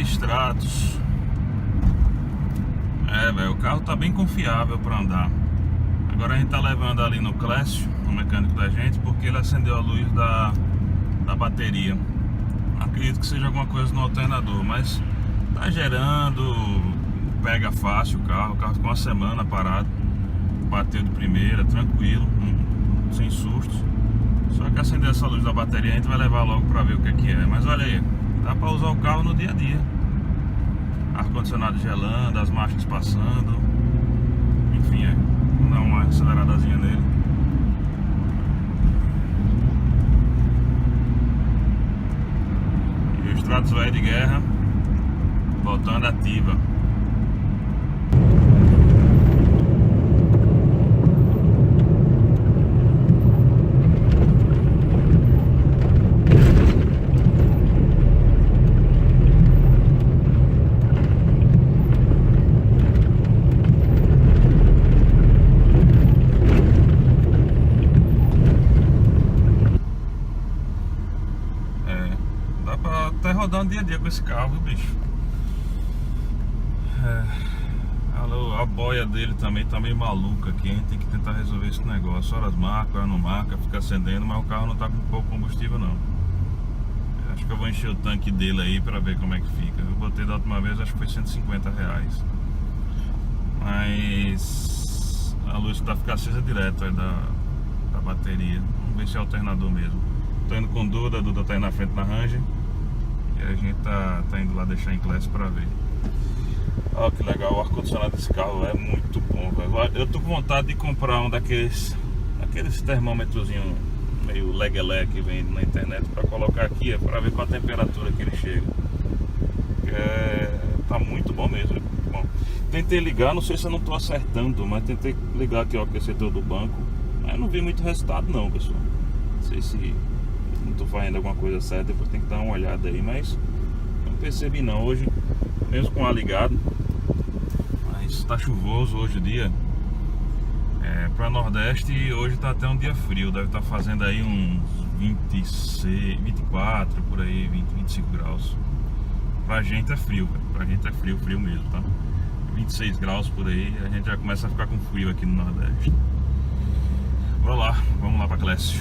Honda Stratos. Velho, o carro tá bem confiável pra andar. Agora a gente tá levando ali no Clécio, o mecânico da gente, porque ele acendeu a luz da bateria. Acredito que seja alguma coisa no alternador, mas tá gerando, pega fácil o carro ficou uma semana parado, bateu de primeira, tranquilo, sem sustos. Só que acender essa luz da bateria a gente vai levar logo pra ver o que é. Mas olha aí, dá pra usar o carro no dia a dia. Ar-condicionado gelando, as marchas passando. Enfim, vamos dar uma aceleradazinha nele. E o Stratos velho de guerra voltando ativa. Dá pra até rodar um dia a dia com esse carro, viu, bicho? A boia dele também tá meio maluca aqui. A gente tem que tentar resolver esse negócio. Horas marca, horas não marca, fica acendendo, mas o carro não tá com pouco combustível não. Acho que eu vou encher o tanque dele aí pra ver como é que fica. Eu botei da última vez, acho que foi R$150. Mas a luz tá ficando acesa direto aí da bateria. Vamos ver se é alternador mesmo. Tô indo com Duda, Duda tá aí na frente na Ranger. E a gente tá indo lá deixar em classe pra ver. Olha que legal, o ar-condicionado desse carro é muito bom, velho. Eu tô com vontade de comprar um daqueles termômetrozinho meio legelé que vem na internet pra colocar aqui, pra ver qual a temperatura que ele chega. Tá muito bom mesmo. Bom, tentei ligar, não sei se eu não tô acertando, mas tentei ligar aqui o aquecedor do banco. Mas não vi muito resultado não, pessoal. Não sei se não tô fazendo alguma coisa certa, depois tem que dar uma olhada aí, mas não percebi não hoje, mesmo com o ar ligado. Mas tá chuvoso hoje o dia. Pra Nordeste hoje tá até um dia frio, deve estar fazendo aí uns 26, 24 por aí, 20, 25 graus. Pra gente é frio, velho. Pra gente é frio, frio mesmo, tá? 26 graus por aí, a gente já começa a ficar com frio aqui no Nordeste. Vamos lá pra Clécio.